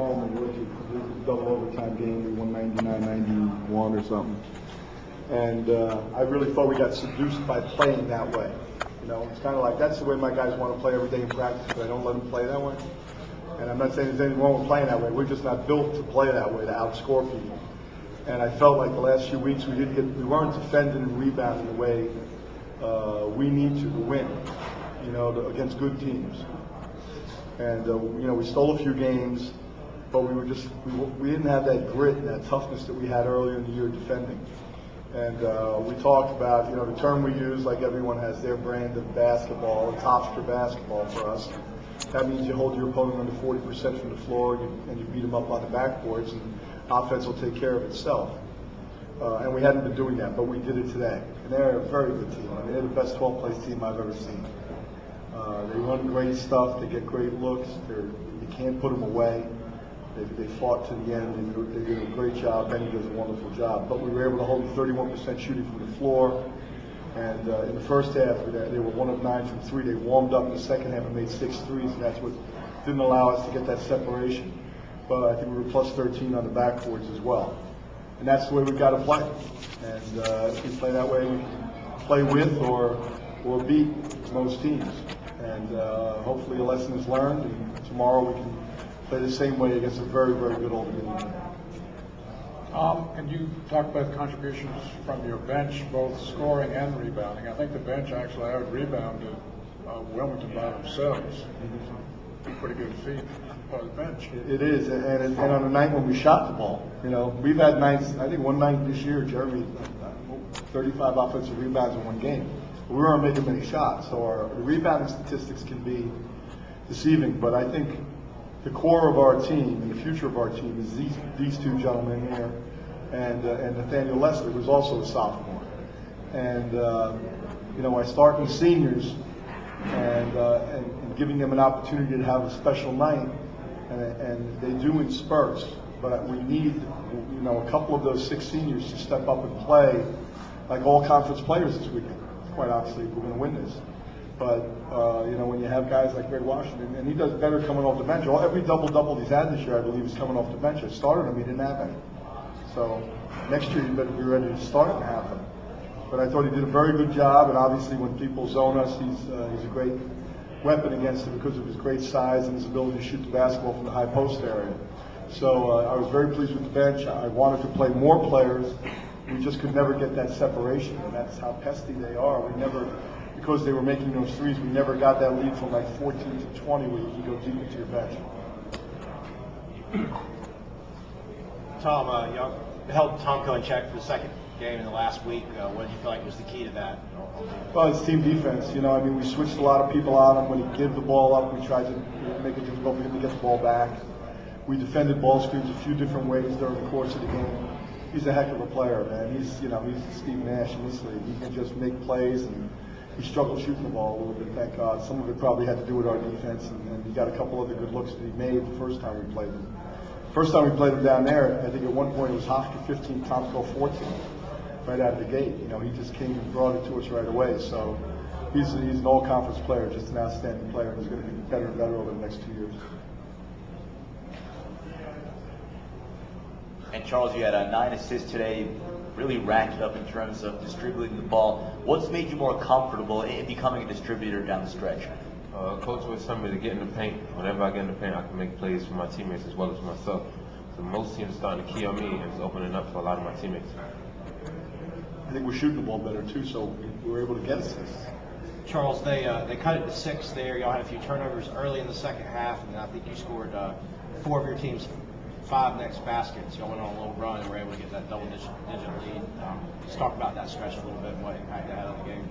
home and it was a double overtime game. We won 99-91 or something. And I really thought we got seduced by playing that way. You know, it's kind of like that's the way my guys want to play every day in practice, but I don't let them play that way. And I'm not saying there's anything wrong with playing that way. We're just not built to play that way, to outscore people. And I felt like the last few weeks we weren't defending and rebounding the way we need to win, you know, against good teams. And you know, we stole a few games, but we didn't have that grit and that toughness that we had earlier in the year defending. And we talked about, you know, the term we use, like everyone has their brand of basketball. It's Hofstra basketball for us. That means you hold your opponent under 40% from the floor and you beat them up on the backboards, and offense will take care of itself. And we hadn't been doing that, but we did it today. And they're a very good team. I mean, they're the best 12-place team I've ever seen. They run great stuff. They get great looks. You can't put them away. They fought to the end. They did a great job. Benny does a wonderful job. But we were able to hold 31% shooting from the floor. And in the first half, they were 1 of 9 from 3. They warmed up in the second half and made 6 threes, and that's what didn't allow us to get that separation. But I think we were plus 13 on the backboards as well. And that's the way we've got to play. And if we play that way, we can play with or beat most teams. And hopefully a lesson is learned, and tomorrow we can play the same way against a very, very good Old Dominion. And you talked about contributions from your bench, both scoring and rebounding. I think the bench actually out-rebounded Wilmington by themselves. Pretty good feat by the bench. It is, and on the night when we shot the ball, you know, we've had nights. I think one night this year, Jeremy, 35 offensive rebounds in one game. We weren't making many shots, so our rebounding statistics can be deceiving. But I think the core of our team and the future of our team is these two gentlemen here, and Nathaniel Lester, who's also a sophomore. And you know, I start with seniors and giving them an opportunity to have a special night, and they do in spurts. But we need, you know, a couple of those 6 seniors to step up and play like all conference players this weekend. Quite obviously, we're going to win this. But, you know, when you have guys like Greg Washington, and he does better coming off the bench. Every double-double he's had this year, I believe, is coming off the bench. I started him, he didn't have any. So next year, you better be ready to start and have them. But I thought he did a very good job, and obviously when people zone us, he's a great weapon against them because of his great size and his ability to shoot the basketball from the high post area. So I was very pleased with the bench. I wanted to play more players. We just could never get that separation, and that's how pesky they are. We never, because they were making those threes, we never got that lead from like 14 to 20 where you can go deep into your bench. Tom, you held Tomko in check for the second game in the last week. What did you feel like was the key to that? Well, it's team defense. You know, I mean, we switched a lot of people on him. When he gave the ball up, we tried to make it difficult for him to get the ball back. We defended ball screens a few different ways during the course of the game. He's a heck of a player, man. He's Steve Nash in this league. He can just make plays, and he struggled shooting the ball a little bit, thank God. Some of it probably had to do with our defense, and he got a couple other good looks that he made the first time we played him. First time we played him down there, I think at one point it was Hofstra 15, Tomko 14, right out of the gate. You know, he just came and brought it to us right away. So he's an all-conference player, just an outstanding player, and he's going to be better and better over the next 2 years. And Charles, you had 9 assists today, really racked it up in terms of distributing the ball. What's made you more comfortable in becoming a distributor down the stretch? Coach always told me to get in the paint. Whenever I get in the paint, I can make plays for my teammates as well as myself. So most teams are starting to key on me, and it's opening up for a lot of my teammates. I think we're shooting the ball better too, so we were able to get assists. Charles, they cut it to 6 there. Y'all had a few turnovers early in the second half, and I think you scored 4 of your team's 5 next baskets. Y'all went on a little run and were able to get that double-digit lead. Let's talk about that stretch a little bit and what impact that had on the game.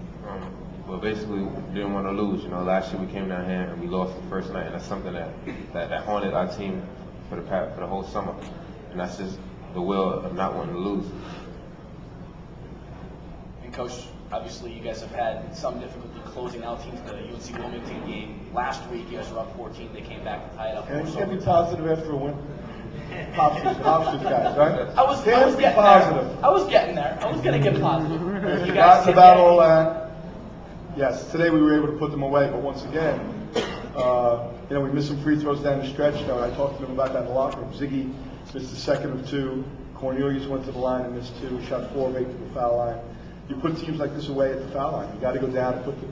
Well, basically, we didn't want to lose. You know, last year we came down here and we lost the first night, and that's something that haunted our team for the whole summer. And that's just the will of not wanting to lose. And Coach, obviously you guys have had some difficulty closing out teams. The UNC Wilmington game last week, you guys were up 14. They came back to tie it up. And you can't be positive after a win. Hofstra's guys, right? I was getting positive. there. I was getting there. I was going to get positive. You guys about all that. Yes, today we were able to put them away, but once again, You know, we missed some free throws down the stretch. You know, I talked to them about that in the locker room. Ziggy missed the second of 2. Cornelius went to the line and missed 2. He shot 4 of 8 to the foul line. You put teams like this away at the foul line. You got to go down and put the